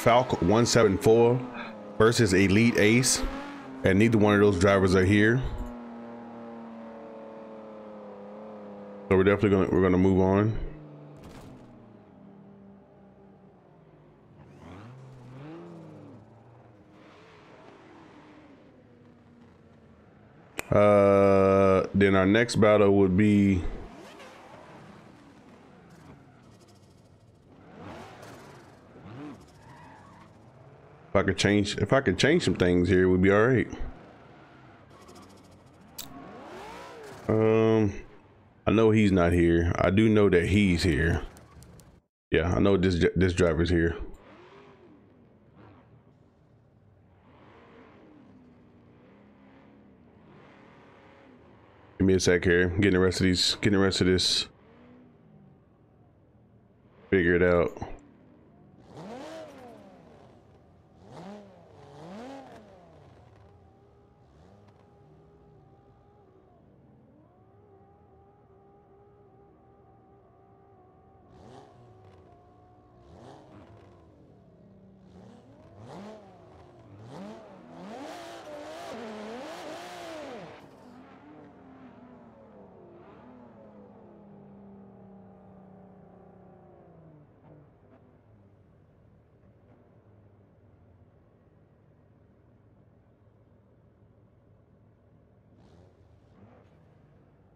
Falk 174 versus Elite Ace, and neither one of those drivers are here. So we're definitely gonna move on. Then our next battle would be if I could change some things here, it would be all right. I know he's not here. I do know that he's here. Yeah, I know this driver's here. Give me a sec here. Getting the rest of this figured out.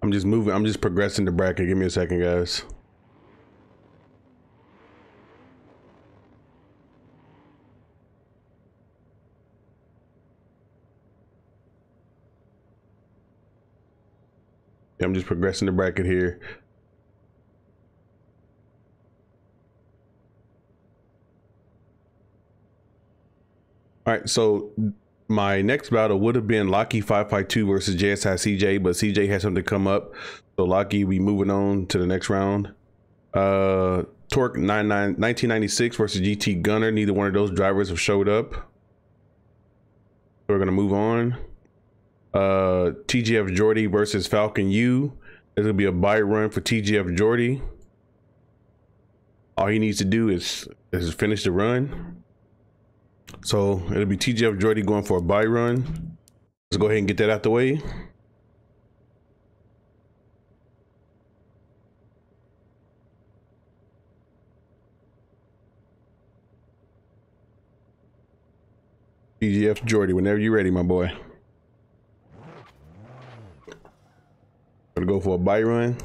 I'm just moving. I'm just progressing the bracket. Give me a second, guys. Yeah, I'm just progressing the bracket here. All right, so my next battle would have been Locky 552 versus JSI CJ, but CJ had something come up, so Locky, we moving on to the next round. Torque 1996 versus GT Gunner. Neither one of those drivers have showed up, so we're gonna move on. TGF Jordy versus Falcon U. There's gonna be a buy run for TGF Jordy. All he needs to do is finish the run. So it'll be TGF Jordy going for a buy run. Let's go ahead and get that out the way. TGF Jordy, whenever you're ready, my boy. Gonna go for a buy run.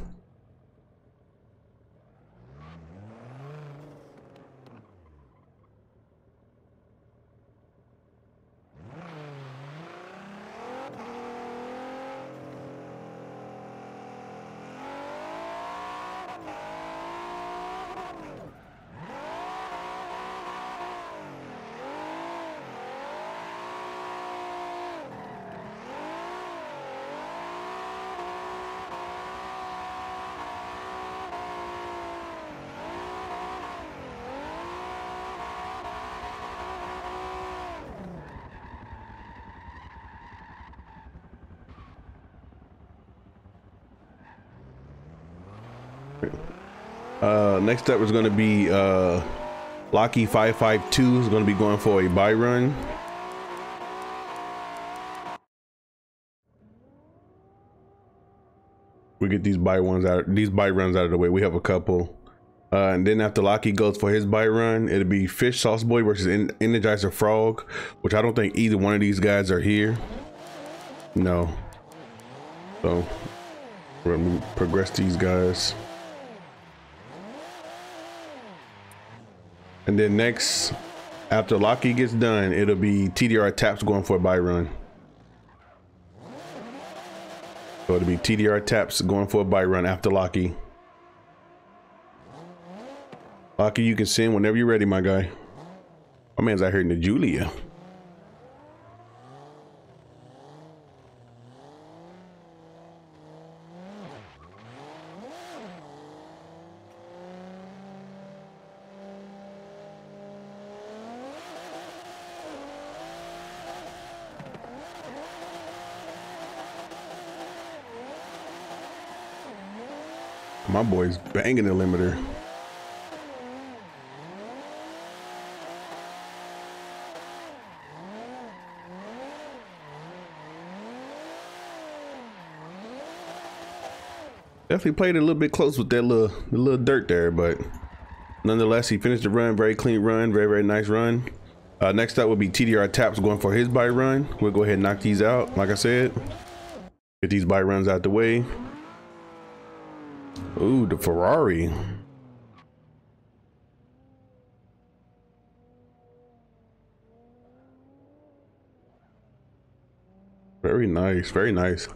Next up is going to be Locky 552 is going to be going for a buy run. We get these buy runs out of the way. We have a couple, and then after Locky goes for his buy run, it'll be Fish Sauce Boy versus Energizer Frog, which I don't think either one of these guys are here. No, so we're gonna progress these guys. And then next, after Locky gets done, it'll be TDR Taps going for a buy run. So it'll be TDR Taps going for a buy run after Locky. Locky, you can send whenever you're ready, my guy. My man's out here in the Julia. My boy's banging the limiter. Definitely played it a little bit close with that little dirt there, but nonetheless, he finished the run. Very clean run. Very, very nice run. Next up would be TDR Taps going for his bye run. We'll go ahead and knock these out. Like I said, get these bye runs out the way. Ooh, the Ferrari. Very nice. Very nice.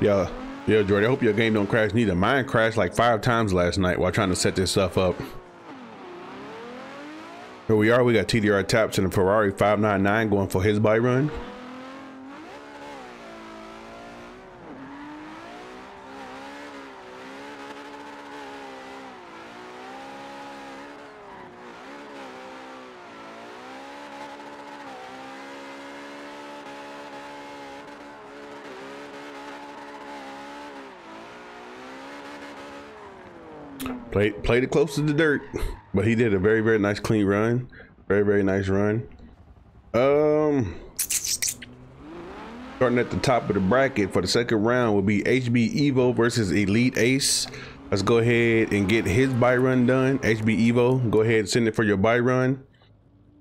Yeah, Jordy, I hope your game don't crash neither. Mine crashed like 5 times last night while trying to set this stuff up. Here we are, we got TDR Taps and a Ferrari 599 going for his bye run. Played it close to the dirt, but he did a very, very nice clean run. Very, very nice run. Starting at the top of the bracket for the second round will be HB Evo versus Elite Ace. Let's go ahead and get his bye run done. HB Evo, go ahead and send it for your bye run.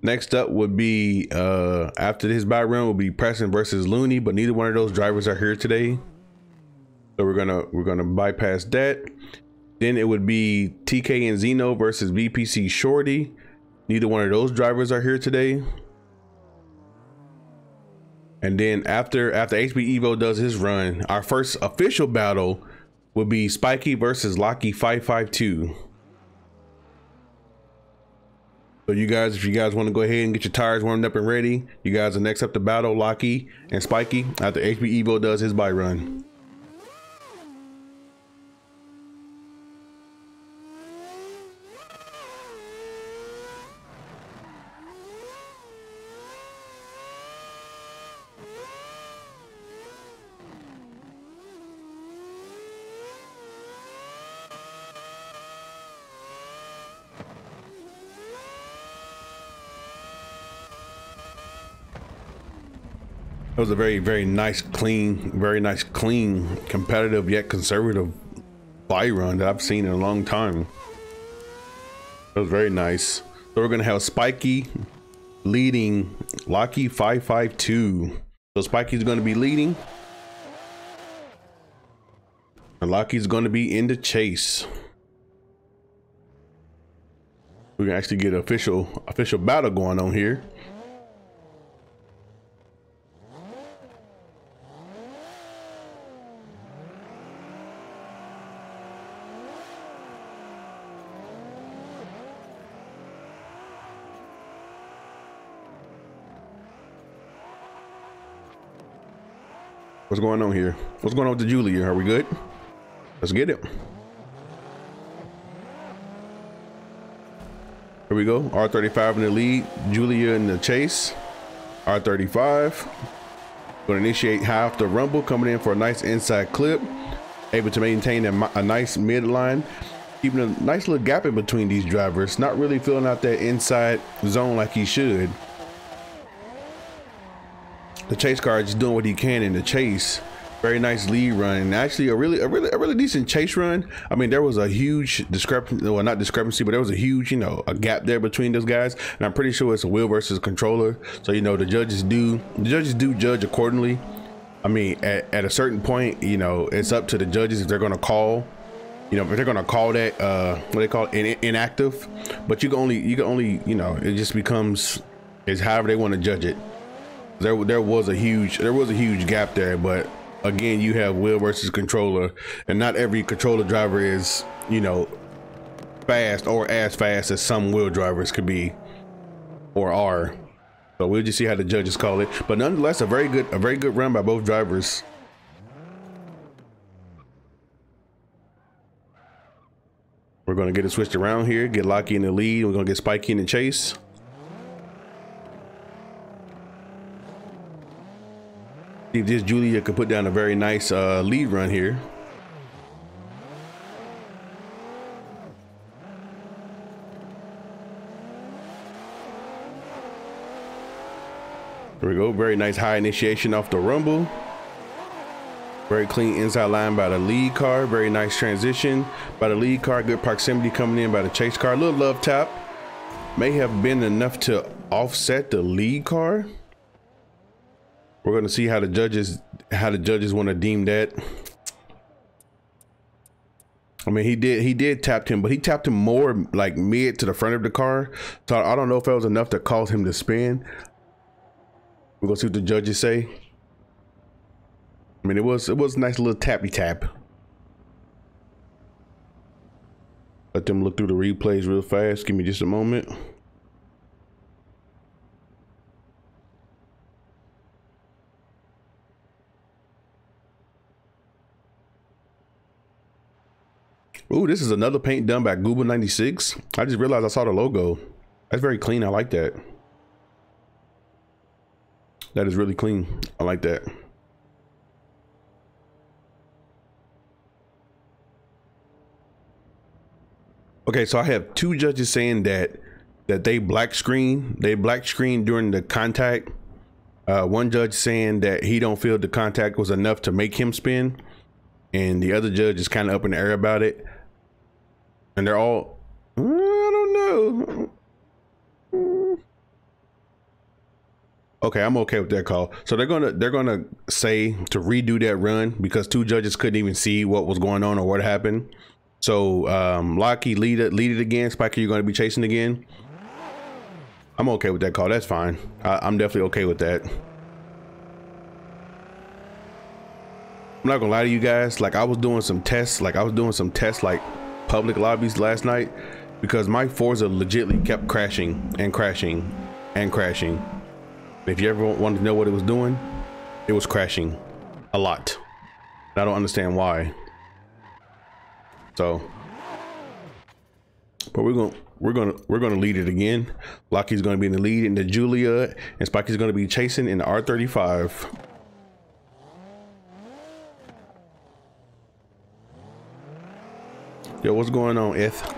Next up would be after his bye run will be Preston versus Looney, but neither one of those drivers are here today, so we're gonna bypass that. Then it would be TK and Zeno versus VPC Shorty. Neither one of those drivers are here today. And then after HB Evo does his run, our first official battle will be Spiky versus Locky 552. So you guys, if you guys want to go ahead and get your tires warmed up and ready, you guys are next up to battle Locky and Spiky after HB Evo does his bye run. It was a very, very nice, clean, competitive yet conservative bye run that I've seen in a long time. It was very nice. So we're gonna have Spiky leading Locky 552. So Spiky's gonna be leading, and Locky's gonna be in the chase. We can actually get an official battle going on here. What's going on here? What's going on with the Julia? Are we good? Let's get it. Here we go. R35 in the lead, Julia in the chase. R35 going to initiate high off the rumble, coming in for a nice inside clip, able to maintain a nice midline, keeping a nice little gap in between these drivers, not really filling out that inside zone like he should. The chase car is just doing what he can in the chase. Very nice lead run, and actually a really decent chase run. I mean, there was a huge discrepancy, well, not discrepancy, but there was a huge, a gap there between those guys, and I'm pretty sure it's a wheel versus controller. So the judges do judge accordingly. I mean, at a certain point, it's up to the judges if they're going to call, if they're going to call that what they call it, inactive. But you can only it just becomes however they want to judge it. There was a huge gap there, but again, you have wheel versus controller, and not every controller driver is fast or as fast as some wheel drivers could be or are. So we'll just see how the judges call it, but nonetheless, a very good run by both drivers. We're going to get it switched around here, get Locky in the lead. We're going to get Spiky in the chase. See if this Julia could put down a very nice lead run here. There we go. Very nice high initiation off the rumble. Very clean inside line by the lead car. Very nice transition by the lead car. Good proximity coming in by the chase car. A little love tap. May have been enough to offset the lead car. We're going to see how the judges want to deem that. I mean, he did tap him, but he tapped him more like mid to the front of the car. So I don't know if that was enough to cause him to spin. We're gonna see what the judges say. I mean, it was a nice little tappy tap. Let them look through the replays real fast. Give me just a moment. Ooh, this is another paint done by Google 96. I just realized I saw the logo. That's very clean. I like that. That is really clean. I like that. Okay, so I have two judges saying that they black screen during the contact. One judge saying that he don't feel the contact was enough to make him spin, and the other judge is kind of up in the air about it. And they're all, I don't know. Okay, I'm okay with that call. So they're gonna say to redo that run because two judges couldn't even see what was going on or what happened. So Lockie lead it again. Spiker, you're gonna be chasing again. I'm okay with that call. That's fine. I'm definitely okay with that. I'm not gonna lie to you guys. Like I was doing some tests like public lobbies last night because my Forza legitly kept crashing and crashing and crashing. If you ever wanted to know what it was doing, it was crashing a lot. I don't understand why. So, but we're gonna lead it again. Lockie's gonna be in the lead in the Julia, and Spikey's gonna be chasing in the R35. Yo, what's going on, Eth?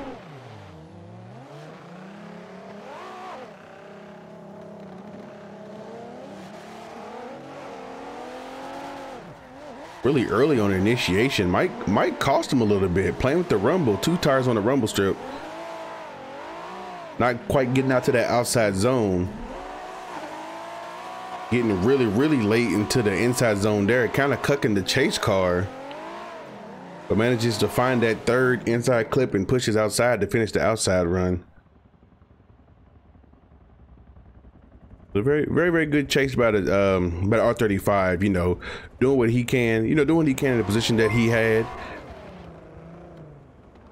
Really early on initiation might cost him a little bit. Playing with the rumble, 2 tires on the rumble strip. Not quite getting out to that outside zone. Getting really late into the inside zone there. Kind of cucking the chase car. But manages to find that third inside clip and pushes outside to finish the outside run. A very good chase by the R35, you know, doing what he can, in the position that he had.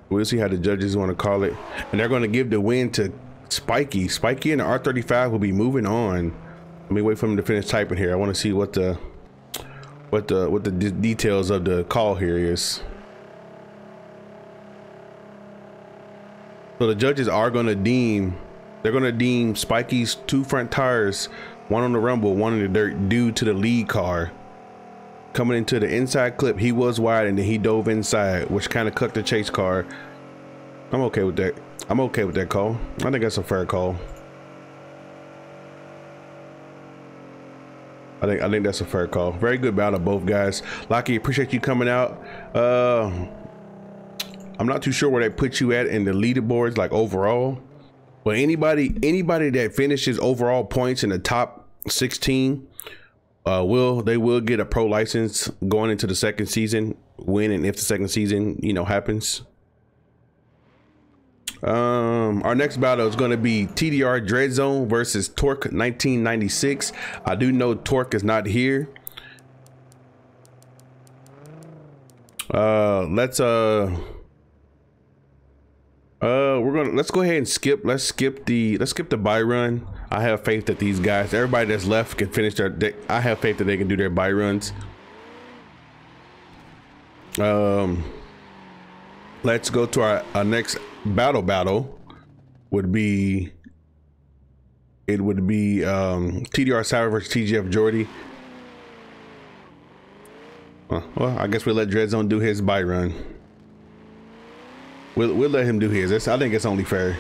We'll see how the judges want to call it. And they're going to give the win to Spikey. Spikey and the R35 will be moving on. Let me wait for him to finish typing here. I want to see what the details of the call here is. So the judges are going to deem Spikey's 2 front tires, one on the rumble, one in the dirt, due to the lead car. Coming into the inside clip, he was wide and then he dove inside, which kind of cut the chase car. I'm okay with that. I'm okay with that call. I think that's a fair call. I think that's a fair call. Very good battle, both guys. Lockie, appreciate you coming out. I'm not too sure where that puts you at in the leaderboards, like overall. But anybody that finishes overall points in the top 16 will get a pro license going into the second season, when and if the second season happens. Our next battle is going to be TDR Dread Zone versus Torque 1996. I do know Torque is not here. Let's go ahead and skip the buy run. I have faith that these guys, everybody that's left, can finish I have faith that they can do their buy runs. Let's go to our next battle would be TDR Sour versus TGF Jordy. Well, I guess we'll let Dread Zone do his buy run. We'll let him do his. I think it's only fair.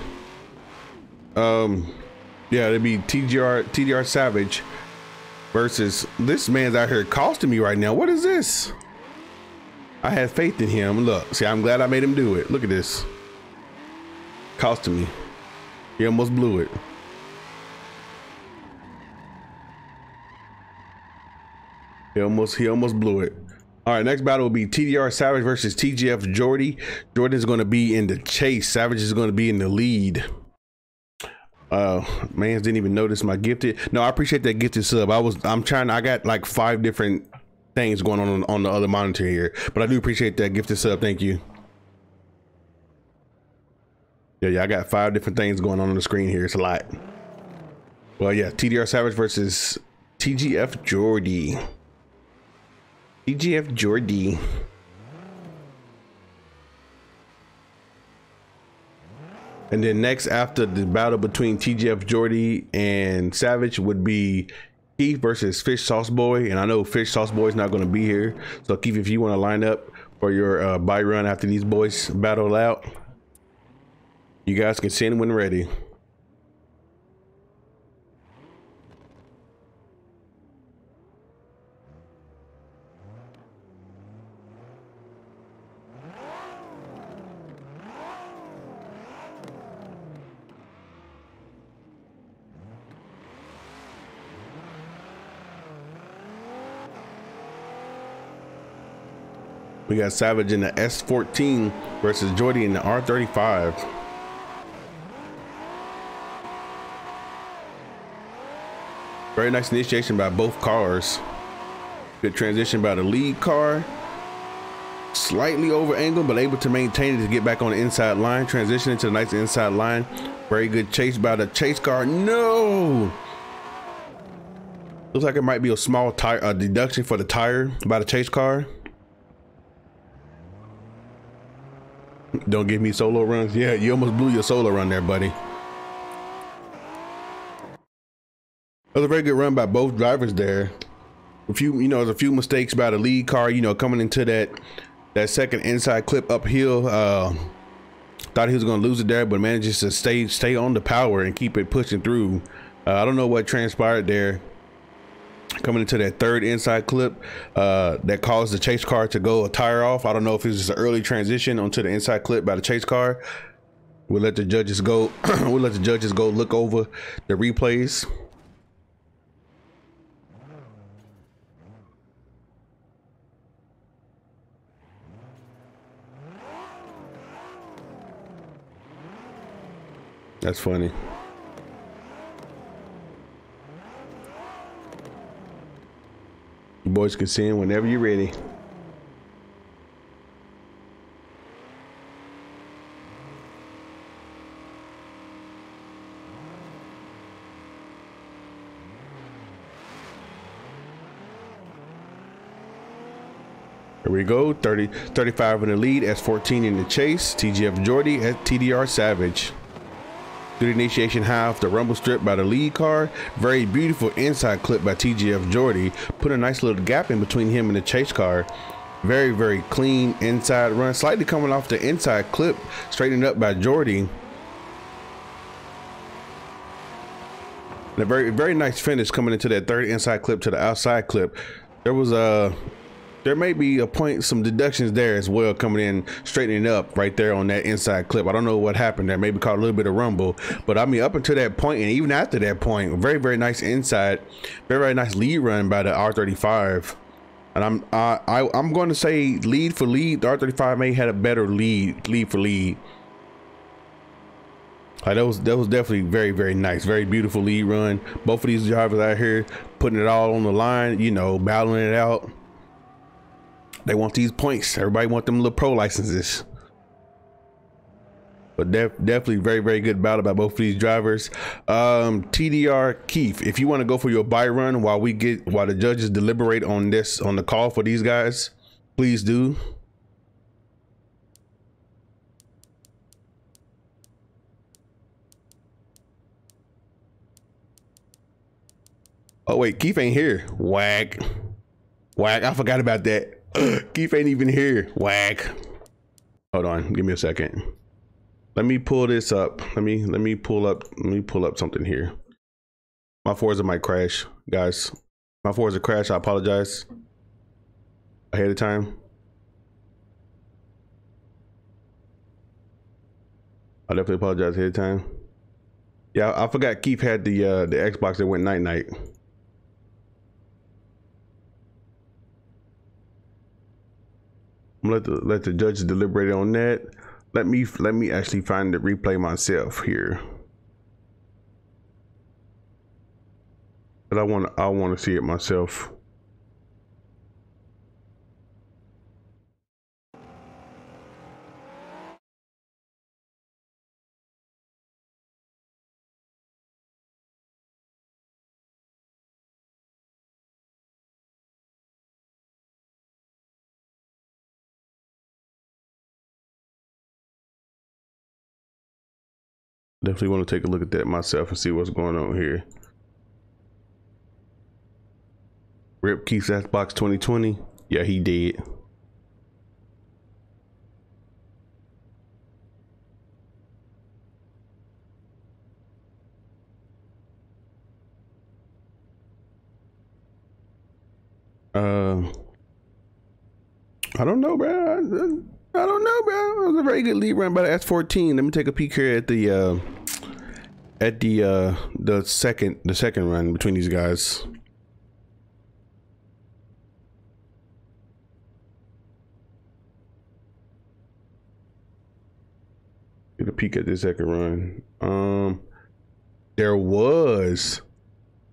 Yeah, it'd be TDR Savage versus this man's out here costing me right now. What is this? I had faith in him. Look, see, I'm glad I made him do it. Look at this. Costing me. He almost blew it. He almost blew it. All right, next battle will be TDR Savage versus TGF Jordy. Jordan's going to be in the chase. Savage is going to be in the lead. Mans didn't even notice my gifted. No, I appreciate that gifted sub. I got like 5 different things going on the other monitor here, but I do appreciate that gifted sub. Thank you. Yeah, I got 5 different things going on the screen here. It's a lot. Well, yeah, TDR Savage versus TGF Jordy. TGF Jordy. And then next after the battle between TGF Jordy and Savage would be Keith versus Fish Sauce Boy. And I know Fish Sauce Boy is not going to be here. So Keith, if you want to line up for your buy run after these boys battle out, you guys can send when ready. We got Savage in the S14 versus Jordy in the R35. Very nice initiation by both cars. Good transition by the lead car. Slightly over angle, but able to maintain it to get back on the inside line. Transitioning to the nice inside line. Very good chase by the chase car. No! Looks like it might be a small tire deduction for the tire by the chase car. Don't give me solo runs. Yeah, you almost blew your solo run there, buddy. That was a very good run by both drivers there. There's a few mistakes by the lead car, coming into that second inside clip uphill. Thought he was going to lose it there, but manages to stay on the power and keep it pushing through. I don't know what transpired there. Coming into that third inside clip that caused the chase car to go a tire off. I don't know if it was just an early transition onto the inside clip by the chase car. We'll let the judges go. We'll let the judges go look over the replays. That's funny. You boys can send whenever you're ready. Here we go. 35 in the lead, S14 in the chase. TGF Jordy at TDR Savage. Through the initiation high off the rumble strip by the lead car. Very beautiful inside clip by TGF Jordy. Put a nice little gap in between him and the chase car. Very, very clean inside run. Slightly coming off the inside clip. Straightened up by Jordy. And a very, very nice finish coming into that third inside clip to the outside clip. There may be some deductions there as well, coming in, straightening up right there on that inside clip. I don't know what happened there. Maybe caught a little bit of rumble, but I mean, up until that point and even after that point, very, very nice inside, very, very nice lead run by the R35. And I'm going to say lead for lead, the R35 may had a better lead for lead. That was definitely very, very nice, very beautiful lead run. Both of these drivers out here putting it all on the line, battling it out. They want these points. Everybody want them little pro licenses. But definitely very, very good battle by both of these drivers. TDR Keith, if you want to go for your buy run while the judges deliberate on the call for these guys, please do. Oh wait, Keith ain't here. Whack. I forgot about that. Keith ain't even here. Whack. Hold on, give me a second. Let me pull this up. Let me pull up something here. My Forza might crash, guys. My Forza crashed. I apologize ahead of time. I definitely apologize ahead of time. Yeah, I forgot Keith had the Xbox that went night night. I'm gonna let the judges deliberate on that. Let me actually find the replay myself here. But I want to see it myself. Definitely want to take a look at that myself and see what's going on here. Rip Keith's Xbox 2020. Yeah, he did. I don't know, bro. I don't know, bro. It was a very good lead run by the S14. Let me take a peek here at the second run between these guys. Get a peek at the second run. There was.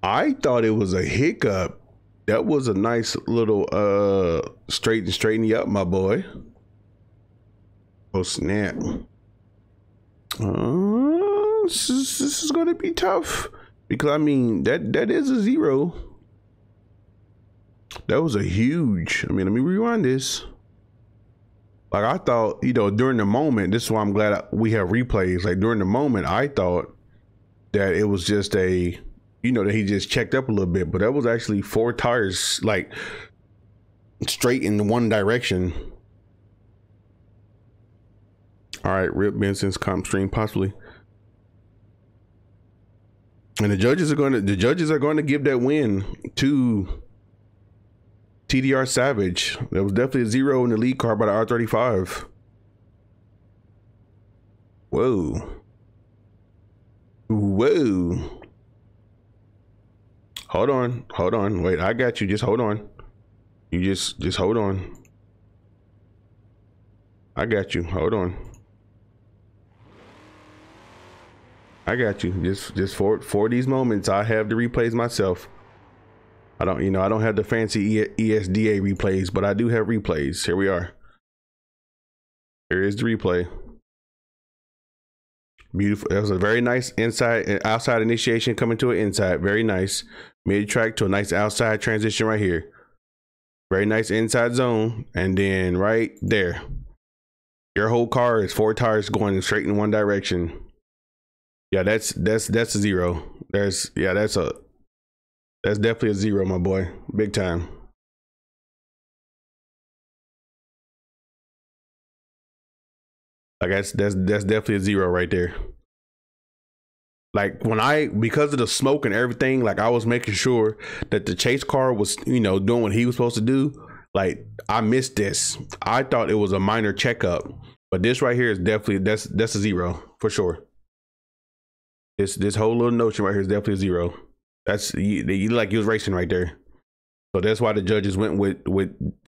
I thought it was a hiccup. That was a nice little straighten you up, my boy. Oh snap. This is gonna be tough because I mean that is a 0. That was a huge. I mean, let me rewind this. Like I thought, you know, during the moment. This is why I'm glad we have replays. Like during the moment, I thought that it was just a, you know, that he just checked up a little bit, but that was actually 4 tires like straight in one direction. All right, Rip Benson's comp stream possibly. And the judges are going to give that win to TDR Savage. That was definitely a 0 in the lead car by the R35. Whoa. Whoa. Hold on. Wait, I got you. Just hold on. You just hold on. I got you. Hold on. I got you. Just for these moments, I have the replays myself. I don't, you know, I don't have the fancy ESDA replays, but I do have replays. Here we are. Here is the replay. Beautiful. That was a very nice inside and outside initiation coming to an inside. Very nice. Mid track to a nice outside transition right here. Very nice inside zone. And then right there. Your whole car is 4 tires going straight in one direction. Yeah, that's a 0. That's definitely a 0, my boy. Big time. Like that's definitely a 0 right there. Like because of the smoke and everything, like I was making sure that the chase car was, you know, doing what he was supposed to do. Like I missed this. I thought it was a minor checkup, but this right here is definitely that's a 0 for sure. This whole little notion right here is definitely a 0. That's you like he was racing right there. So that's why the judges went with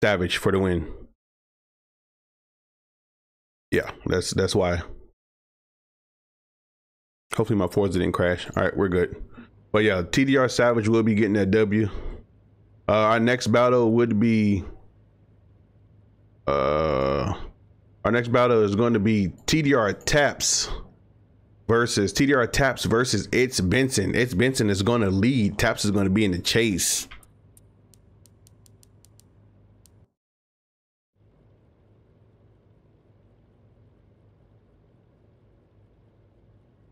Savage for the win. Yeah, that's why. Hopefully my Forza didn't crash. All right, we're good. But yeah, TDR Savage will be getting that W. Our next battle would be our next battle is going to be TDR Taps versus It's Benson. It's Benson is going to lead. Taps is going to be in the chase.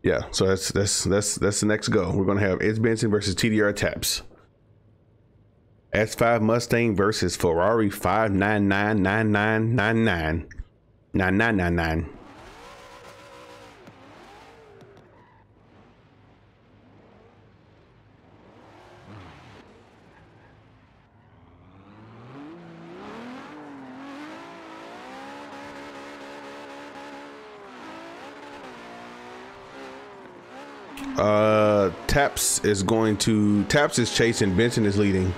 Yeah, so that's the next go. We're gonna have It's Benson versus TDR Taps. S5 Mustang versus Ferrari 59999999999. Taps is chasing. Benson is leading.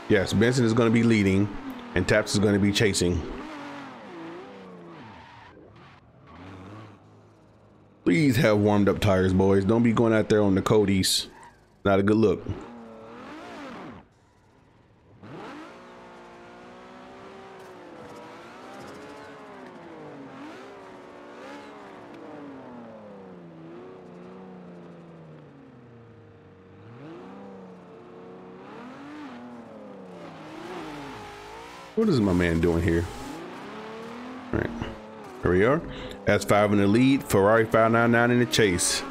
Yes, Benson is going to be leading and Taps is going to be chasing. Please have warmed up tires, boys. Don't be going out there on the Cody's. Not a good look. What is my man doing here? All right, here we are. S5 in the lead, Ferrari 599 in the chase.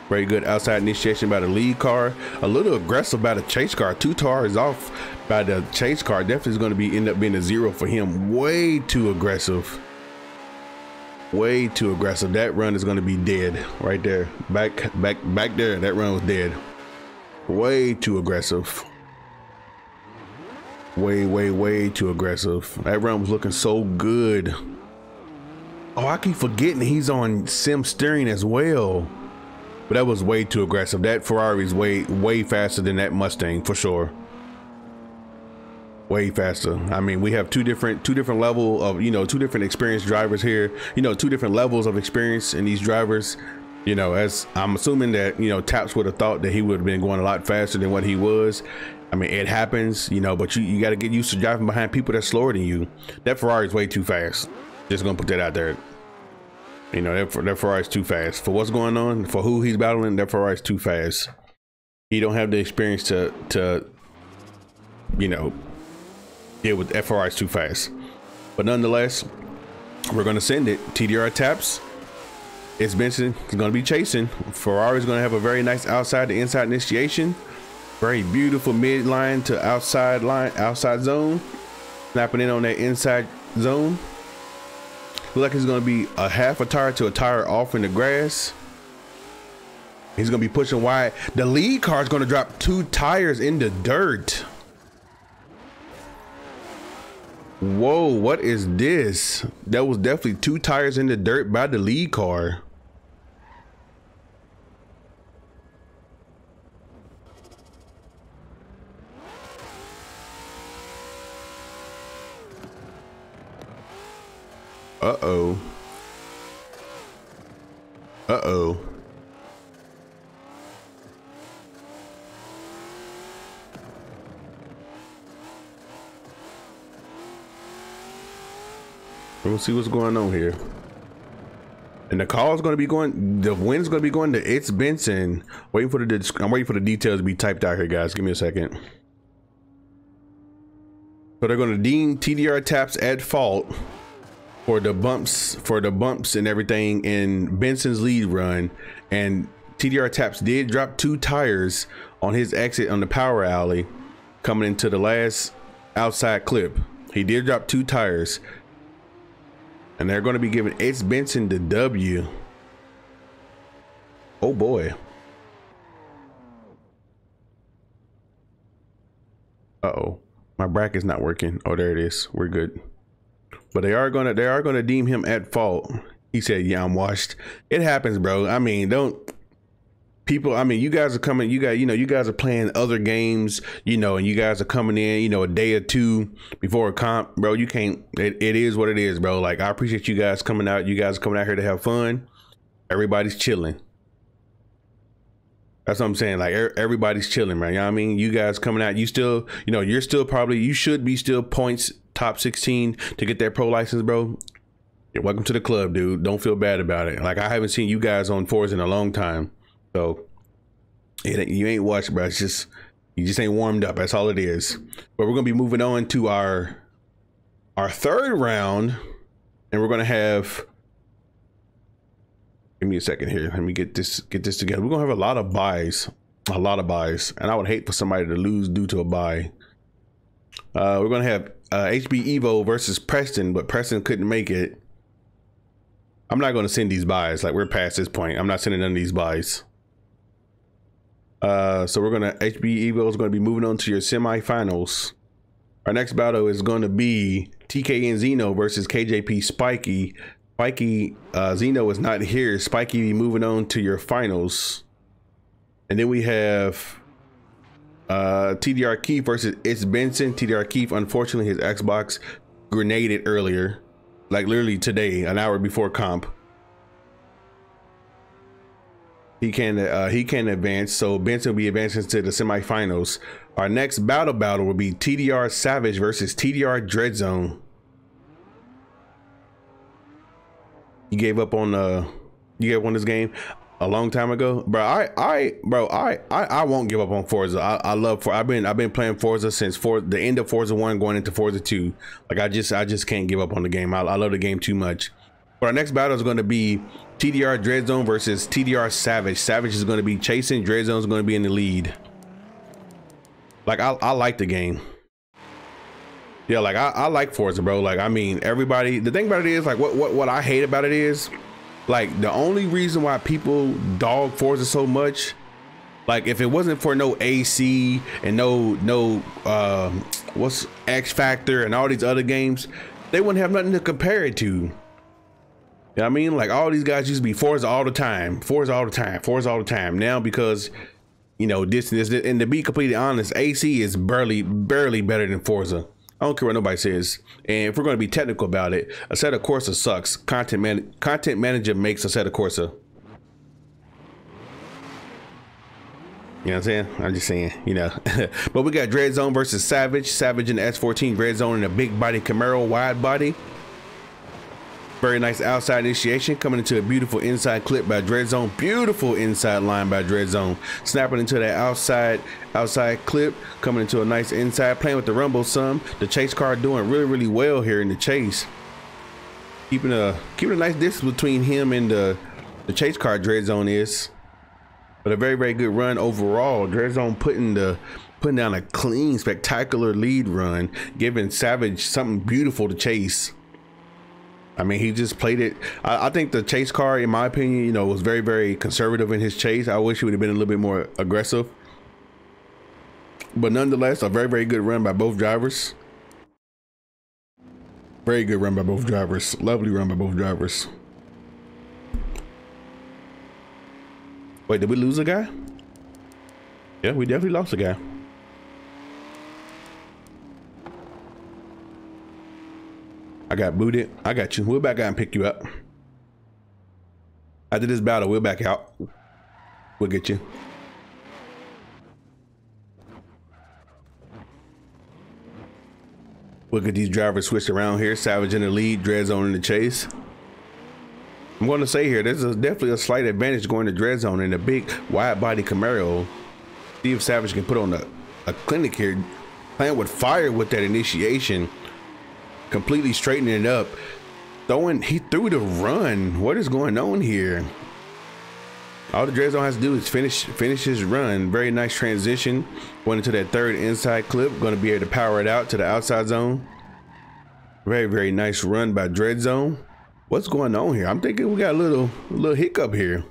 Very good outside initiation by the lead car. A little aggressive by the chase car. 2 tires off by the chase car. Definitely is going to be end up being a 0 for him. Way too aggressive. Way too aggressive. That run is going to be dead right there. Back there. That run was dead. Way too aggressive. Way too aggressive. That run was looking so good. Oh, I keep forgetting he's on sim steering as well. But that was way too aggressive. That Ferrari is way faster than that Mustang for sure. Way faster. I mean, we have two different level of, you know, 2 different experienced drivers here. You know, 2 different levels of experience in these drivers. You know, as I'm assuming that, you know, Taps would have thought that he would have been going a lot faster than what he was. I mean, it happens, you know, but you got to get used to driving behind people that's slower than you. That Ferrari is way too fast. Just gonna put that out there. You know, that Ferrari's too fast for what's going on, for who he's battling. That Ferrari's too fast. He don't have the experience to you know, deal with that. Ferrari's too fast. But nonetheless, we're gonna send it. TDR Taps. It's Benson. He's gonna be chasing. Ferrari's gonna have a very nice outside to inside initiation. Very beautiful midline to outside zone. Snapping in on that inside zone. Looks like he's going to be a half a tire to a tire off in the grass. He's going to be pushing wide. The lead car is going to drop 2 tires in the dirt. Whoa, what is this? That was definitely 2 tires in the dirt by the lead car. Uh-oh. Uh-oh. We'll see what's going on here. And the call is going to be going, the wind's going to be going to It's Benson. I'm waiting for the details to be typed out here, guys. Give me a second. So they're going to deem TDR Taps at fault for the bumps and everything in Benson's lead run. And TDR Taps did drop 2 tires on his exit on the power alley coming into the last outside clip. He did drop 2 tires, and they're going to be giving It's Benson the W. Oh boy. Uh-oh, my bracket's not working. Oh, there it is. We're good. But they are gonna deem him at fault. He said, "Yeah, I'm washed." It happens, bro. I mean, I mean, you guys are coming. You guys are playing other games, you know, and you guys are coming in, you know, a day or 2 before a comp, bro. You can't. It is what it is, bro. Like, I appreciate you guys coming out. You guys are coming out here to have fun. Everybody's chilling. That's what I'm saying. Like, everybody's chilling, man. You know what I mean? You guys coming out. You still, you know, you should be still points top 16 to get that pro license, bro. You're welcome to the club, dude. Don't feel bad about it. Like, I haven't seen you guys on fours in a long time, so you ain't watched, bro. It's just, you just ain't warmed up. That's all it is. But we're gonna be moving on to our 3rd round, and we're gonna have. Give me a second here. Let me get this together. We're gonna have a lot of buys, and I would hate for somebody to lose due to a buy. We're gonna have HB Evo versus Preston, but Preston couldn't make it. I'm not gonna send these buys. Like, we're past this point. I'm not sending none of these buys. So we're gonna HB Evo is gonna be moving on to your semifinals. Our next battle is gonna be TK and Zeno versus KJP Spiky. Spiky Zeno is not here. Spiky, moving on to your finals. And then we have TDR Keith versus It's Benson. TDR Keith, unfortunately, his Xbox grenaded earlier, like literally today, an hour before comp. He can advance, so Benson will be advancing to the semifinals. Our next battle will be TDR Savage versus TDR Dreadzone. You gave up on this game a long time ago, bro. I won't give up on Forza. I love I've been playing Forza since the end of Forza 1 going into Forza 2. Like I just can't give up on the game. I love the game too much. But our next battle is going to be TDR Dreadzone versus TDR Savage. Savage is going to be chasing, Dreadzone is going to be in the lead. Like I like the game. Yeah, like I like Forza, bro. Like, I mean, everybody, the thing about it is, like, what I hate about it is, like, the only reason why people dog Forza so much, like, if it wasn't for no AC and no what's X Factor and all these other games, they wouldn't have nothing to compare it to. You know what I mean? Like, all these guys used to be Forza all the time, Forza all the time, Forza all the time. Now, because, you know, this, and to be completely honest, AC is barely better than Forza. I don't care what nobody says. And if we're going to be technical about it, Assetto Corsa sucks. Content Manager makes Assetto Corsa. You know what I'm saying? I'm just saying, you know. But we got Dreadzone versus Savage. Savage in the S14, Dreadzone in a big body Camaro wide body. Very nice outside initiation, coming into a beautiful inside clip by Dreadzone. Beautiful inside line by Dreadzone. Snapping into that outside clip, coming into a nice inside, playing with the rumble some. The chase car doing really well here in the chase. Keeping a nice distance between him and the chase car Dreadzone is. But a very good run overall. Dreadzone putting down a clean, spectacular lead run, giving Savage something beautiful to chase. I mean, he just played it. I think the chase car, in my opinion, you know, was very conservative in his chase. I wish he would have been a little bit more aggressive. But nonetheless, a very good run by both drivers. Very good run by both drivers. Lovely run by both drivers. Wait, did we lose a guy? Yeah, we definitely lost a guy. I got booted. I got you. We'll back out and pick you up. After this battle, we'll back out. We'll get you. We'll get these drivers switched around here. Savage in the lead, Dreadzone in the chase. I'm going to say here, there's definitely a slight advantage going to Dreadzone in a big wide body Camaro. See if Savage can put on a clinic here. Playing with fire with that initiation. Completely straightening it up. He threw the run. What is going on here? All the Dreadzone has to do is finish his run. Very nice transition. Going into that third inside clip. Going to be able to power it out to the outside zone. Very nice run by Dreadzone. What's going on here? I'm thinking we got a little hiccup here.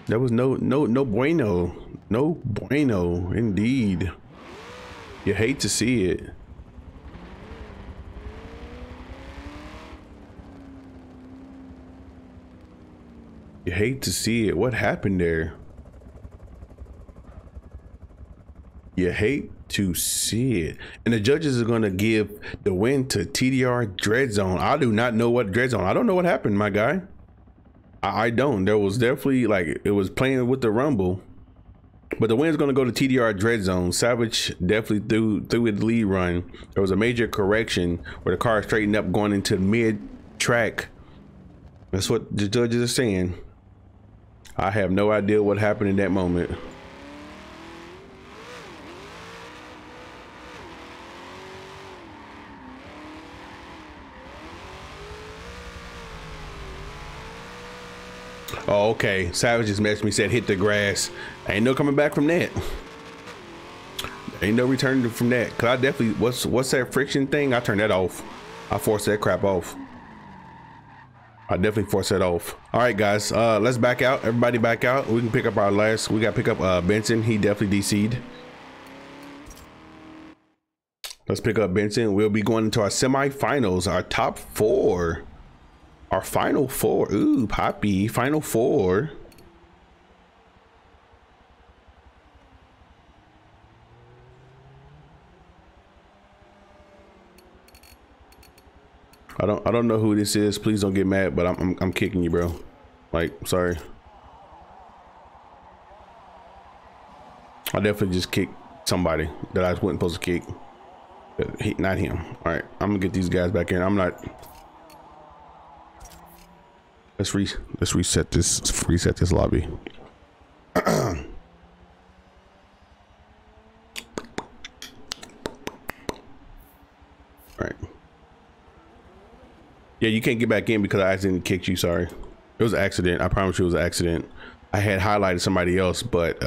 There was no bueno. No bueno indeed. You hate to see it. You hate to see it. What happened there? You hate to see it. And the judges are going to give the win to TDR Dreadzone. I do not know what Dreadzone. I don't know what happened, my guy. I don't. There was definitely, like, it was playing with the rumble. But the win's going to go to TDR Dreadzone. Savage definitely threw his lead run. There was a major correction where the car straightened up going into mid-track. That's what the judges are saying. I have no idea what happened in that moment. Oh, okay. Savage just messaged me, said hit the grass. Ain't no coming back from that. Ain't no returning from that. Cause I definitely, what's that friction thing? I turned that off. I forced that crap off. I definitely forced that off. All right, guys, let's back out. Everybody back out. We can pick up our last. We got to pick up Benson. He definitely DC'd. Let's pick up Benson. We'll be going into our semifinals, our top 4. Our final four. Ooh, Poppy, final four. I don't know who this is. Please don't get mad, but I'm kicking you, bro. Like, sorry. I definitely just kicked somebody that I wasn't supposed to kick. Not him. All right, I'm gonna get these guys back in. I'm not. Let's reset this lobby. All right. Yeah, you can't get back in because I accidentally kicked you. Sorry, it was an accident. I promise you, it was an accident. I had highlighted somebody else, but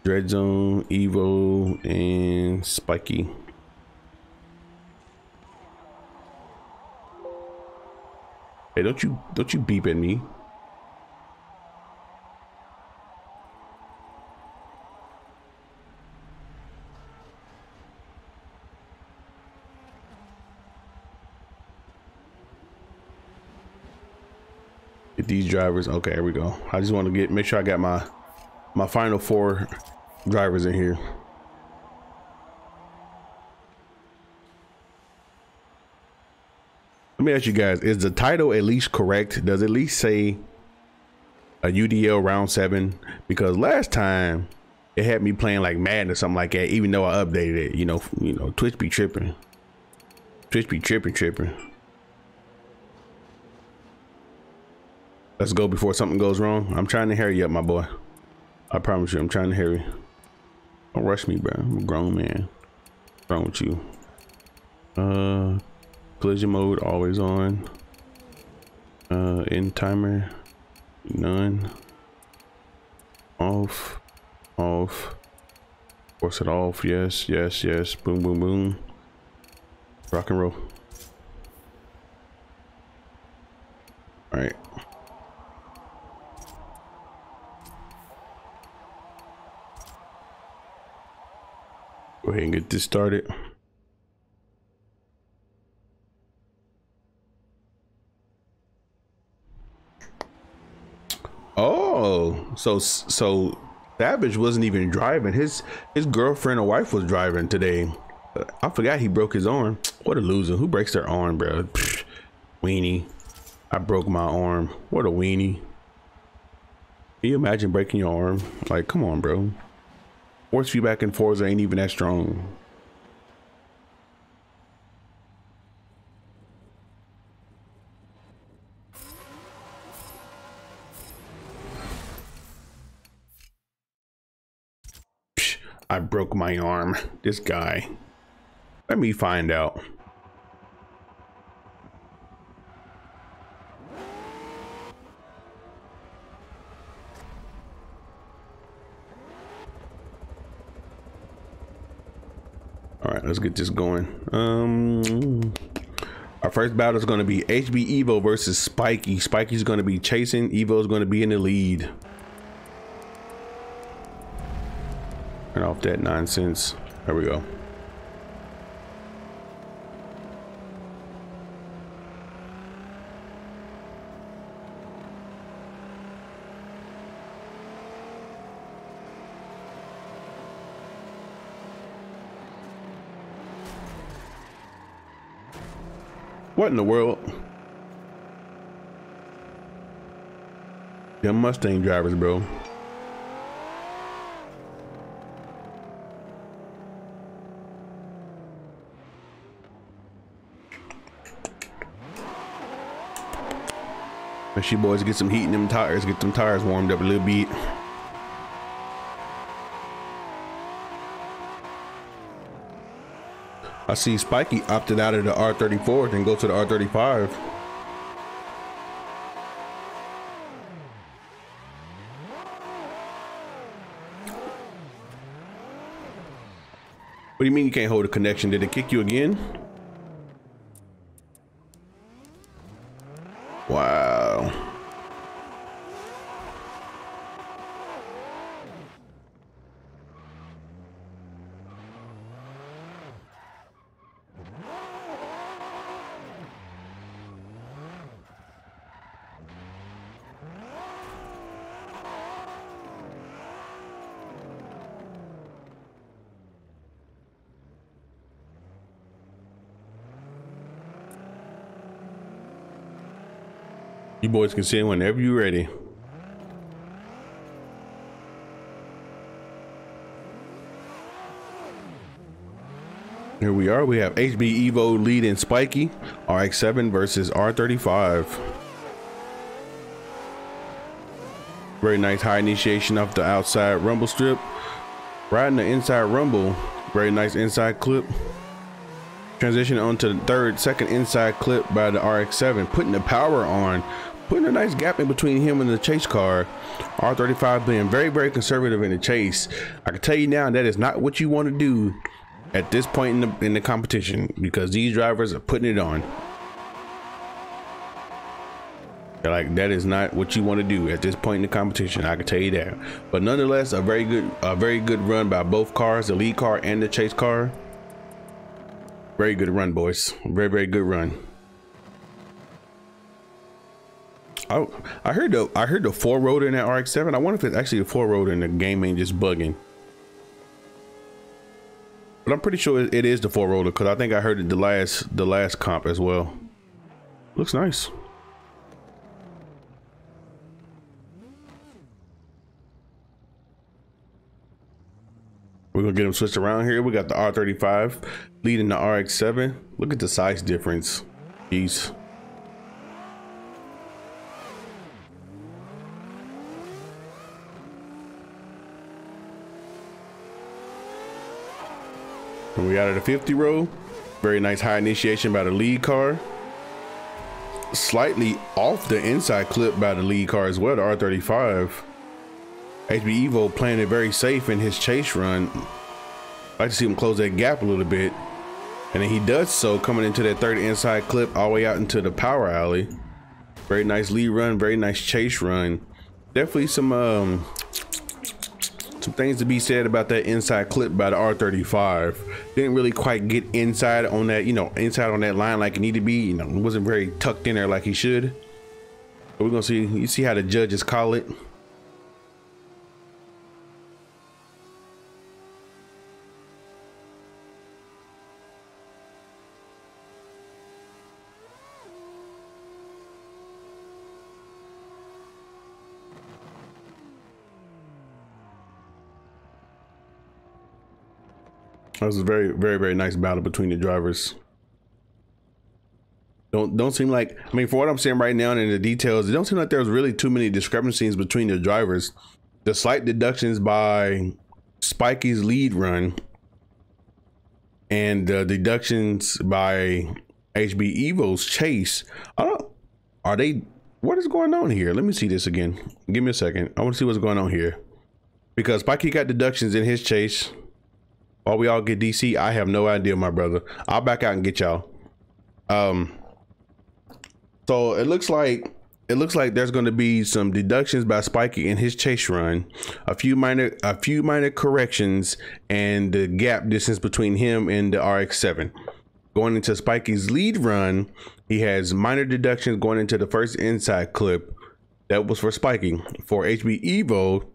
Dread Zone, Evo, and Spiky. Hey, don't you beep at me. Get these drivers. Okay, here we go. I just want to make sure I got my final four drivers in here. Let me ask you guys, is the title at least correct? Does it at least say a UDL round 7? Because last time it had me playing like Madden or something like that, even though I updated it. You know, Twitch be tripping. Twitch be tripping. Let's go before something goes wrong. I'm trying to hurry you up, my boy. I promise you, I'm trying to hurry. Don't rush me, bro. I'm a grown man. What's wrong with you? Collision mode always on. In timer, none. Off. Force it off. Yes. Boom, boom, boom. Rock and roll. All right. Go ahead and get this started. Oh, so Savage wasn't even driving. His girlfriend or wife was driving today. I forgot he broke his arm. What a loser. Who breaks their arm, bro? Pfft, weenie. I broke my arm. What a weenie. Can you imagine breaking your arm? Like, come on, bro. Force feedback in Forza ain't even that strong. I broke my arm. This guy. Let me find out. All right, let's get this going. Our first battle is going to be HB Evo versus Spiky. Spiky's going to be chasing. Evo's going to be in the lead. Turn off that nonsense. There we go. What in the world? Them Mustang drivers, bro. Make sure you boys get some heat in them tires, get them tires warmed up a little bit. I see Spiky opted out of the R34 and go to the R35. What do you mean you can't hold a connection? Did it kick you again? Wow. You boys can send whenever you're ready. Here we are. We have HB Evo leading Spiky, RX-7 versus R35. Very nice high initiation off the outside rumble strip. Riding the inside rumble. Very nice inside clip. Transition onto the second inside clip by the RX-7, putting the power on, putting a nice gap in between him and the chase car. R35 being very, very conservative in the chase. I can tell you now that is not what you want to do at this point in the competition, because these drivers are putting it on. Like, that is not what you want to do at this point in the competition, I can tell you that. But nonetheless, a very good run by both cars, the lead car and the chase car. Very good run, boys. Very, very good run. I heard the four rotor in that RX-7. I wonder if it's actually a four rotor and the game ain't just bugging. But I'm pretty sure it is the four rotor, because I think I heard it the last comp as well. Looks nice. We're gonna get them switched around here. We got the R35 leading the RX-7. Look at the size difference. Jeez. And we out of the 50 row. Very nice high initiation by the lead car. Slightly off the inside clip by the lead car as well, the R35. HB Evo playing it very safe in his chase run. I like to see him close that gap a little bit. And then he does so, coming into that third inside clip all the way out into the power alley. Very nice lead run, very nice chase run. Definitely some things to be said about that inside clip by the R35. Didn't really quite get inside on that, inside on that line like it needed to be. It wasn't very tucked in there like he should. But we're gonna see. You see how the judges call it. That was a very, very, very nice battle between the drivers. Don't seem like, I mean, for what I'm seeing right now and in the details, it don't seem like there's really too many discrepancies between the drivers. The slight deductions by Spiky's lead run and the deductions by HB Evo's chase. What is going on here? Let me see this again. Give me a second. I want to see what's going on here. Because Spiky got deductions in his chase. While we all get DC, I have no idea, my brother. I'll back out and get y'all. So it looks like there's going to be some deductions by Spiky in his chase run, a few minor corrections, and the gap distance between him and the RX-7. Going into Spiky's lead run, he has minor deductions going into the first inside clip. That was for Spiky. For HB Evo,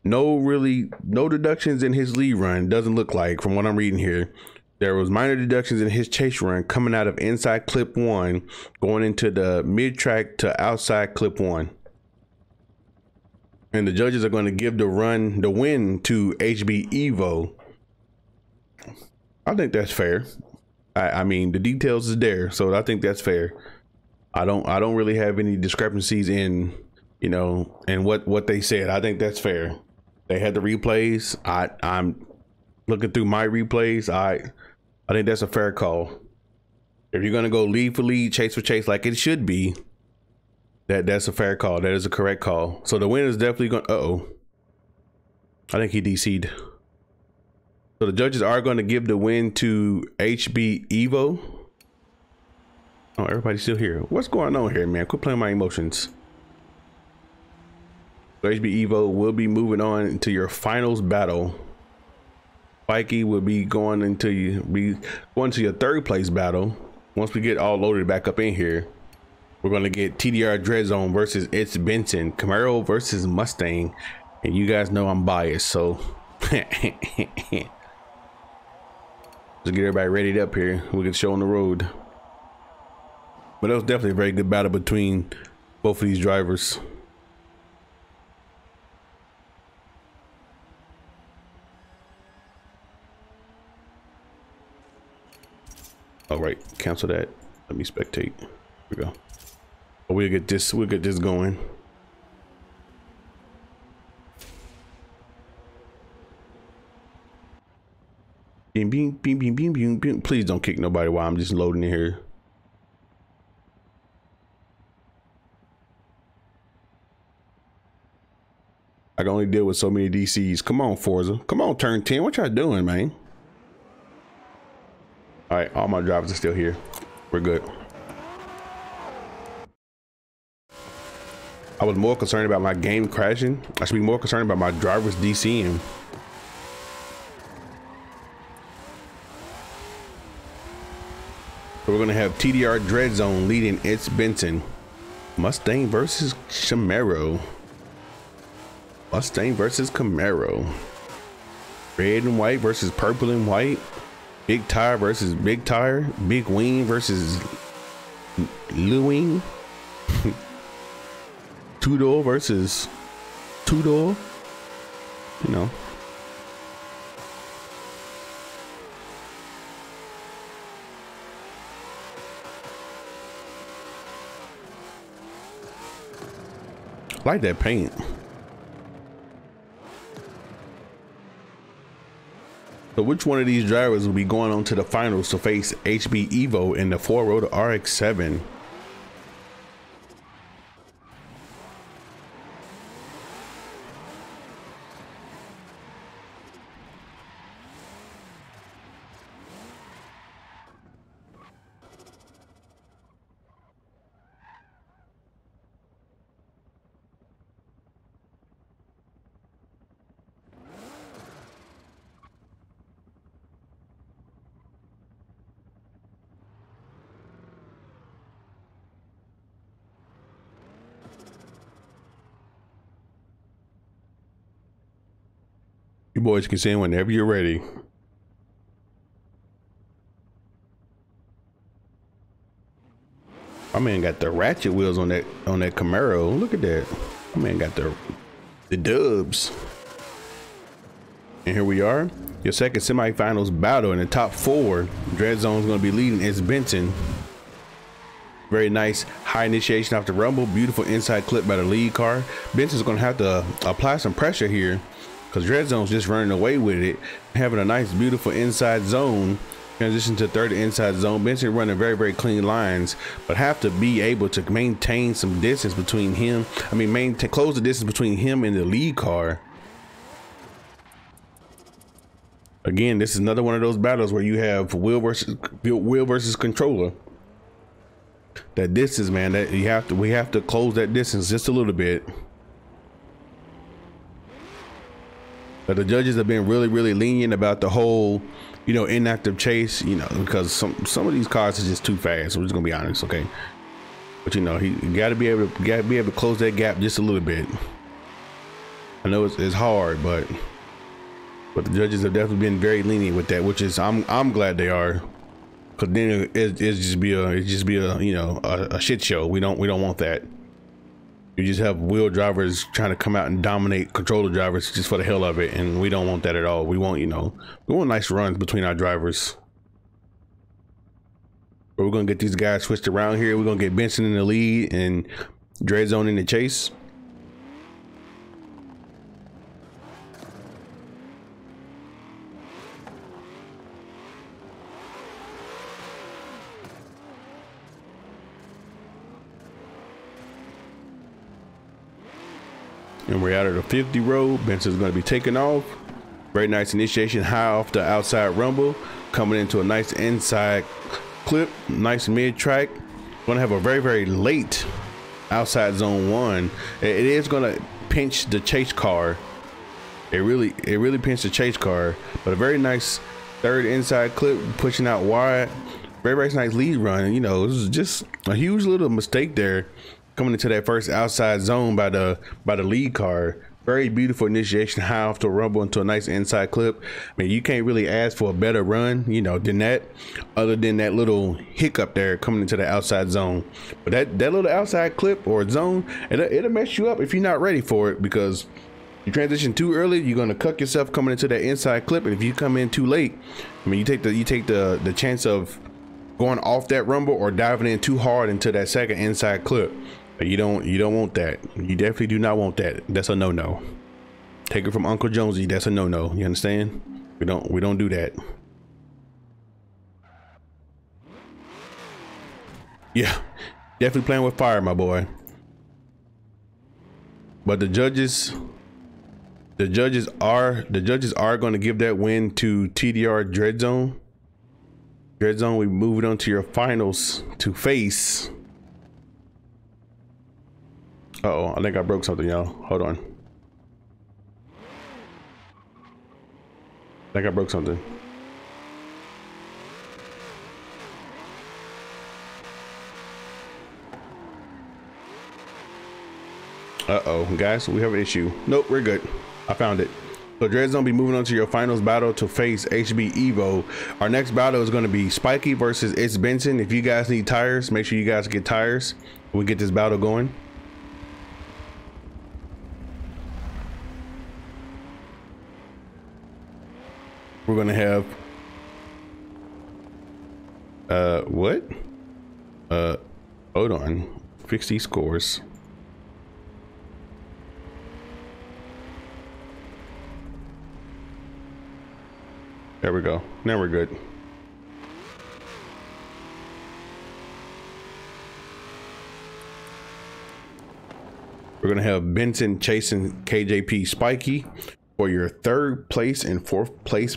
no deductions in his lead run. Doesn't look like, from what I'm reading here. There was minor deductions in his chase run coming out of inside clip 1, going into the mid-track to outside clip 1. And the judges are going to give the win to HB Evo. I think that's fair. I mean, the details is there, so I think that's fair. I don't really have any discrepancies in, in what they said. I think that's fair. They had the replays. I'm looking through my replays. I think that's a fair call. If you're gonna go lead for lead, chase for chase, like it should be, that's a fair call. That is a correct call. So the win is definitely going. I think he DC'd. So the judges are going to give the win to HB Evo. Oh, everybody's still here. What's going on here, man? Quit playing my emotions. So HB Evo will be moving on to your finals battle. Spiky will be going into your third place battle. Once we get all loaded back up in here, we're going to get TDR Dread Zone versus It's Benson, Camaro versus Mustang, and you guys know I'm biased, so let's get everybody readied up here. We can show on the road. But that was definitely a very good battle between both of these drivers. All right, cancel that. Let me spectate. Here we go. Oh, we'll get this going. Beam, beam, beam, beam, beam, beam, beam. Please don't kick nobody while I'm just loading in here. I can only deal with so many DCs. Come on, Forza. Come on, turn 10. What y'all doing, man? All right, all my drivers are still here. We're good. I was more concerned about my game crashing. I should be more concerned about my drivers DCing. So we're gonna have TDR Dread Zone leading It's Benson. Mustang versus Camaro. Mustang versus Camaro. Red and white versus purple and white. Big tire versus big tire. Big wing versus little wing. Two-door versus two-door. You know. I like that paint. So which one of these drivers will be going on to the finals to face HB Evo in the four-rotor RX-7? You boys can sing whenever you're ready. My man got the ratchet wheels on that Camaro. Look at that. My man got the dubs. And here we are. Your second semifinals battle in the top 4. Dread Zone's gonna be leading It's Benson. Very nice high initiation off the rumble. Beautiful inside clip by the lead car. Benson's gonna have to apply some pressure here, because Dread Zone's just running away with it, having a nice, beautiful inside zone. Transition to third inside zone. Benson running very, very clean lines, but have to be able to maintain some distance between him. I mean, close the distance between him and the lead car. Again, this is another one of those battles where you have wheel versus controller. That distance, man, that we have to close that distance just a little bit. But the judges have been really, really lenient about the whole, you know, inactive chase, you know, because some of these cars are just too fast. We're just gonna be honest, okay? But you know, you gotta be able to close that gap just a little bit. I know it's hard, but the judges have definitely been very lenient with that, which is I'm glad they are, because then it just be a you know, a shit show. We don't want that. You just have wheel drivers trying to come out and dominate controller drivers just for the hell of it, and we don't want that at all. We want, you know, we want nice runs between our drivers. But we're gonna get these guys switched around here. We're gonna get Benson in the lead and Dread Zone in the chase. And we're out of the 50 road. Benson's going to be taking off. Very nice initiation, high off the outside rumble, coming into a nice inside clip, nice mid track. Going to have a very, very late outside zone 1. It is going to pinch the chase car. It really pinched the chase car, but a very nice third inside clip, pushing out wide. Very, very nice lead run. You know, it was just a huge little mistake there, coming into that first outside zone by the lead car. Very beautiful initiation, high off the rumble into a nice inside clip. I mean, you can't really ask for a better run, you know, than that, other than that little hiccup there coming into the outside zone. But that little outside clip or zone, it'll mess you up if you're not ready for it, because you transition too early, you're gonna cuck yourself coming into that inside clip. And if you come in too late, I mean, you take the chance of going off that rumble or diving in too hard into that second inside clip. You don't want that. You definitely do not want that. That's a no-no. Take it from Uncle Jonesy. That's a no-no. You understand? We don't do that. Yeah, definitely playing with fire, my boy. But the judges are going to give that win to TDR Dread Zone. Dread Zone, we move it on to your finals to face. Uh-oh, I think I broke something, y'all. Hold on. I think I broke something. Uh-oh, guys, we have an issue. Nope, we're good. I found it. So Dread Zone be moving on to your finals battle to face HB Evo. Our next battle is going to be Spiky versus It's Benson. If you guys need tires, make sure you guys get tires. We get this battle going. We're gonna have what? Hold on. Fix these scores. There we go. Now we're good. We're gonna have Benson chasing KJP Spiky for your 3rd place and 4th place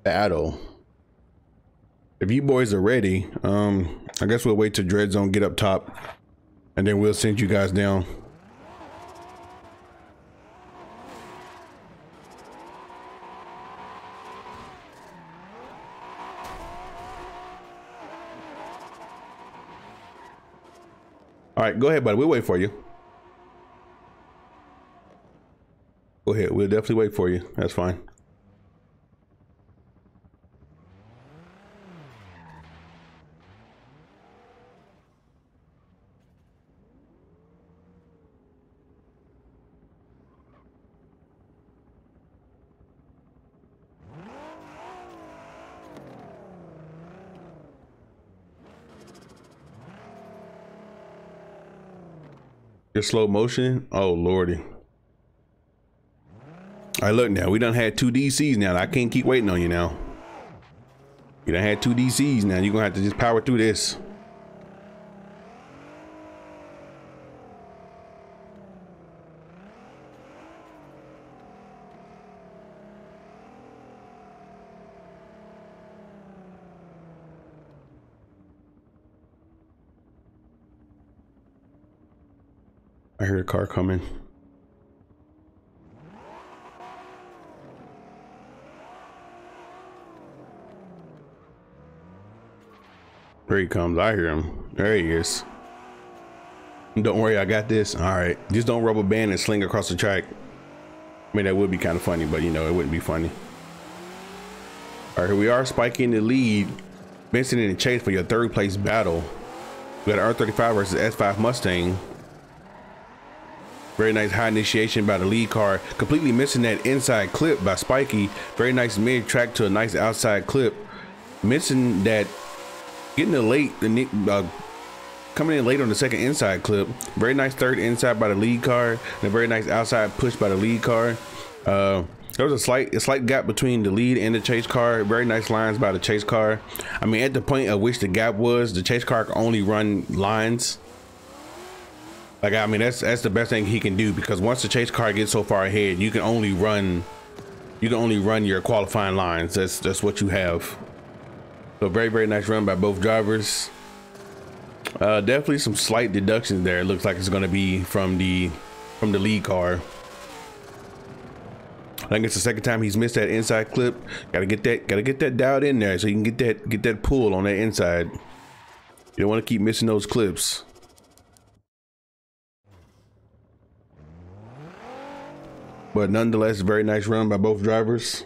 battle. If you boys are ready, I guess we'll wait till Dread Zone get up top and then we'll send you guys down. All right, go ahead, buddy. We'll wait for you. Go ahead. We'll definitely wait for you. That's fine. Your slow motion. Oh lordy. All right, look now. We done had 2 DCs now. I can't keep waiting on you now. You done had 2 DCs now. You're gonna have to just power through this. I heard a car coming. There he comes. I hear him. There he is. Don't worry, I got this. All right. Just don't rubber band and sling across the track. I mean, that would be kind of funny, but you know, it wouldn't be funny. All right, here we are, Spiky in the lead. Benson in the chase for your 3rd place battle. We got R35 versus S5 Mustang. Very nice high initiation by the lead car. Completely missing that inside clip by Spiky. Very nice mid track to a nice outside clip. Missing that, getting it late, coming in late on the second inside clip. Very nice 3rd inside by the lead car. And a very nice outside push by the lead car. There was a slight gap between the lead and the chase car. Very nice lines by the chase car. I mean, at the point at which the gap was, the chase car could only run lines. Like, I mean, that's the best thing he can do, because once the chase car gets so far ahead, you can only run your qualifying lines. That's what you have. So very nice run by both drivers. Definitely some slight deductions there. It looks like it's going to be from the lead car. I think it's the 2nd time he's missed that inside clip. Gotta get that dialed in there so you can get that pull on that inside. You don't want to keep missing those clips. but nonetheless, very nice run by both drivers.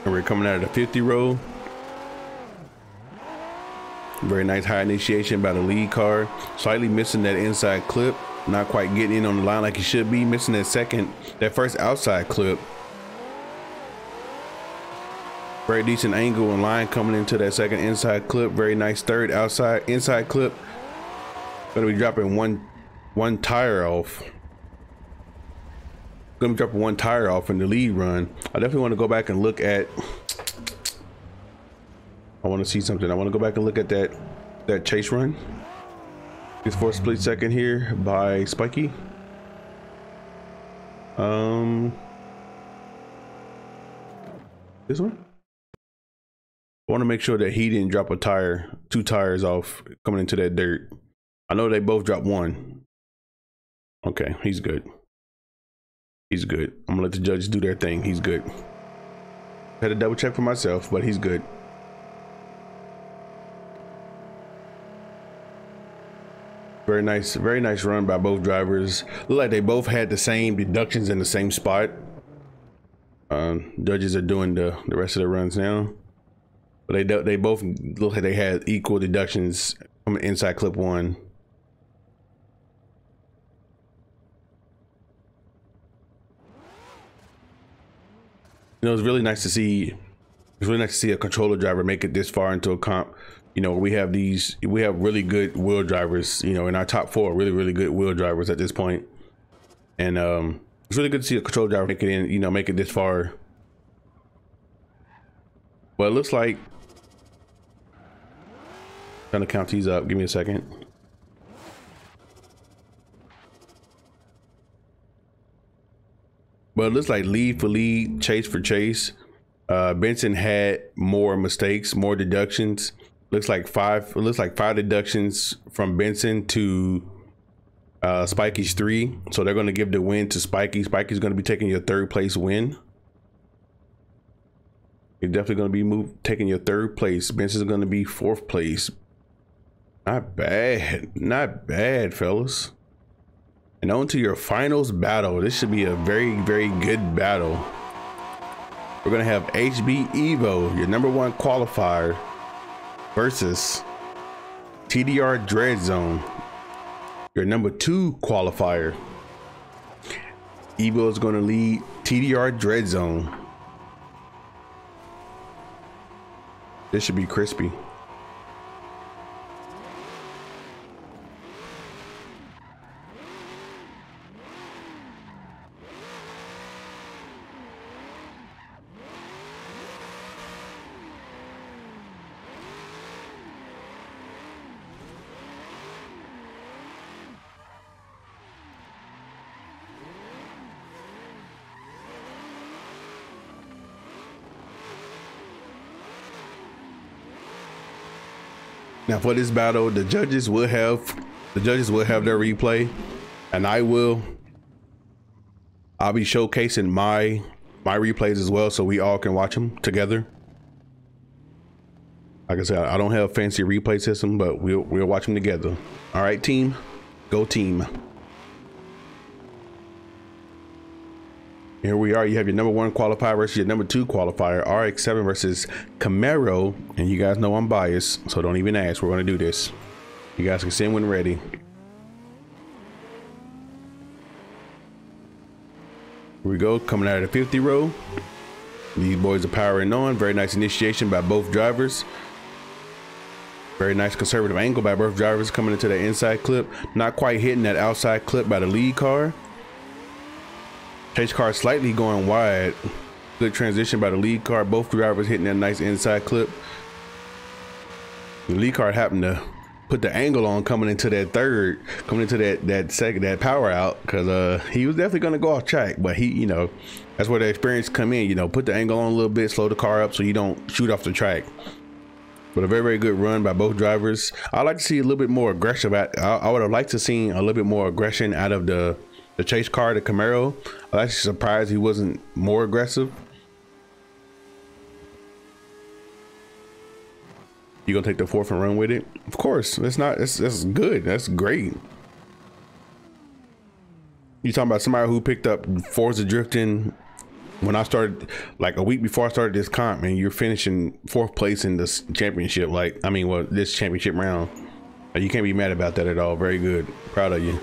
And we're coming out of the 50 row. Very nice high initiation by the lead car. Slightly missing that inside clip. Not quite getting in on the line like he should be. Missing that first outside clip. Very decent angle and line coming into that second inside clip. Very nice third inside clip. Gonna be dropping one tire off. Gonna be dropping one tire off in the lead run. I definitely want to go back and look at. I want to see something. I want to go back and look at that chase run. Just for a split second here by Spiky. This one. I want to make sure that he didn't drop two tires off coming into that dirt. I know they both dropped one. Okay, he's good. He's good. I'm gonna let the judges do their thing. He's good. Had to double check for myself, but he's good. Very nice run by both drivers. Look like they both had the same deductions in the same spot. Judges are doing the rest of the runs now, but they both look like they had equal deductions from inside clip one. You know, it's really nice to see. It's really nice to see a controller driver make it this far into a comp. You know, we have really good wheel drivers, you know, in our top four, really good wheel drivers at this point. And it's really good to see a controller driver make it in, you know, make it this far. But it looks like, trying to count these up, give me a second. But it looks like lead for lead, chase for chase. Benson had more mistakes, more deductions. Looks like five deductions from Benson to Spiky's 3. So they're going to give the win to Spiky. Spiky's going to be taking your third place win. You're definitely going to be taking your third place. Benson's going to be 4th place. Not bad, fellas. And on to your finals battle. This should be a very good battle. We're going to have HB Evo, your #1 qualifier, versus TDR Dread Zone, your #2 qualifier. Evo is going to lead TDR Dread Zone. This should be crispy. Now for this battle, the judges will have their replay, and I'll be showcasing my replays as well, so we all can watch them together. Like I said, I don't have a fancy replay system, but we'll watch them together. All right, team, go team. Here we are. You have your #1 qualifier versus your #2 qualifier, RX-7 versus Camaro. And you guys know I'm biased, so don't even ask. We're going to do this. You guys can send when ready. Here we go. Coming out of the 50 row. These boys are powering on. Very nice initiation by both drivers. Very nice conservative angle by both drivers coming into the inside clip. Not quite hitting that outside clip by the lead car. Chase car slightly going wide. Good transition by the lead car. Both drivers hitting that nice inside clip. The lead car happened to put the angle on coming into that third, coming into that power out, because he was definitely going to go off track. But he, you know, that's where the experience come in. You know, put the angle on a little bit, slow the car up so you don't shoot off the track. But a very good run by both drivers. I'd like to see a little bit more aggression. I would have liked to see a little bit more aggression out of the The chase car, the Camaro. I'm actually surprised he wasn't more aggressive. You gonna take the 4th and run with it? Of course. That's good. That's great. You talking about somebody who picked up Forza drifting when I started, like a week before I started this comp, and you're finishing 4th place in this championship. Like, I mean, well, this championship round. You can't be mad about that at all. Very good. Proud of you.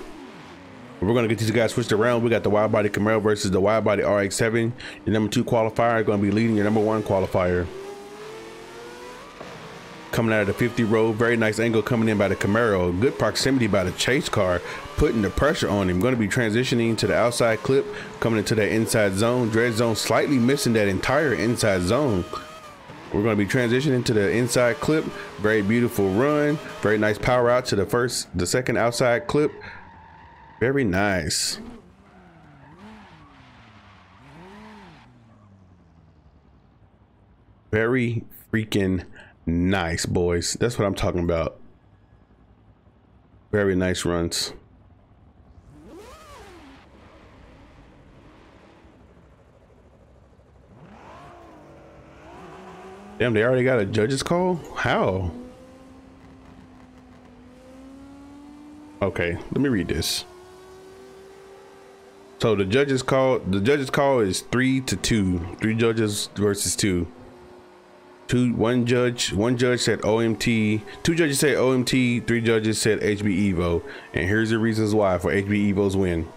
We're gonna get these guys switched around. We got the wide body Camaro versus the wide body RX-7. Your number 2 qualifier is gonna be leading your number 1 qualifier. Coming out of the 50 row, very nice angle coming in by the Camaro. Good proximity by the chase car, putting the pressure on him. Going to be transitioning to the outside clip, coming into that inside zone. Dread zone slightly missing that entire inside zone. We're going to be transitioning to the inside clip. Very beautiful run. Very nice power out to the second outside clip. Very nice. Very freaking nice, boys. That's what I'm talking about. Very nice runs. Damn, they already got a judge's call? How? Okay, let me read this. So the judge's call is 3-2. 3 judges versus 2. One judge said OMT, 2 judges said OMT, 3 judges said HB Evo, and here's the reasons why for HB Evo's win.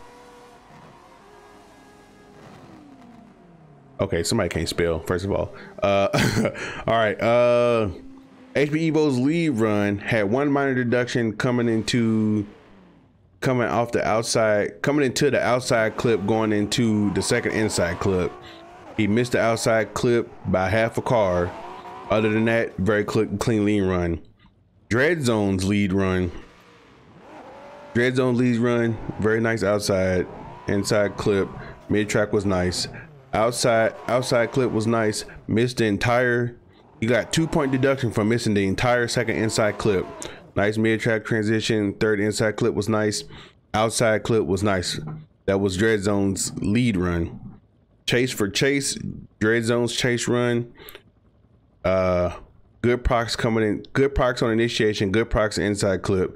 Okay, somebody can't spell, first of all. All right, HB Evo's lead run had 1 minor deduction coming into the outside clip going into the second inside clip. He missed the outside clip by half a car. Other than that, very clean lean run. Dread Zone's lead run. Dread Zone lead run, very nice outside. Inside clip, mid track was nice. Outside clip was nice. Missed the entire. You got 2-point deduction for missing the entire second inside clip. Nice mid track transition. Third inside clip was nice. Outside clip was nice. That was Dread Zone's lead run. Chase for chase. Dread Zone's chase run. Good procs coming in, good procs on initiation, good procs inside clip.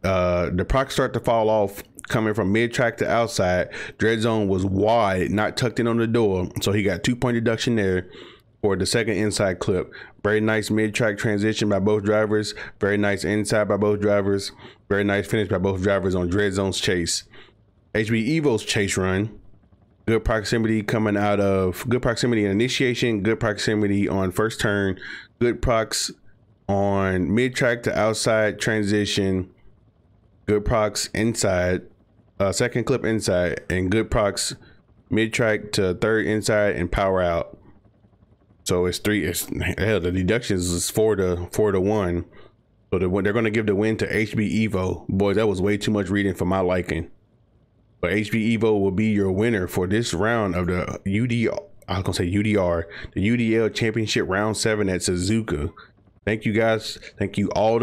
The procs start to fall off coming from mid track to outside. Dread Zone was wide, not tucked in on the door, so he got 2-point deduction there for the second inside clip. Very nice mid track transition by both drivers. Very nice inside by both drivers. Very nice finish by both drivers on Dread Zone's chase. HB Evo's chase run. Good proximity coming out of, good proximity in initiation, good proximity on first turn, good procs on mid track to outside transition, good procs inside, second clip inside, and good procs mid track to third inside and power out. So it's hell, the deductions is 4-1. So they're going to give the win to HB Evo. Boys, that was way too much reading for my liking. But HB Evo will be your winner for this round of the UDR, the UDL Championship Round 7 at Suzuka. Thank you guys. Thank you all.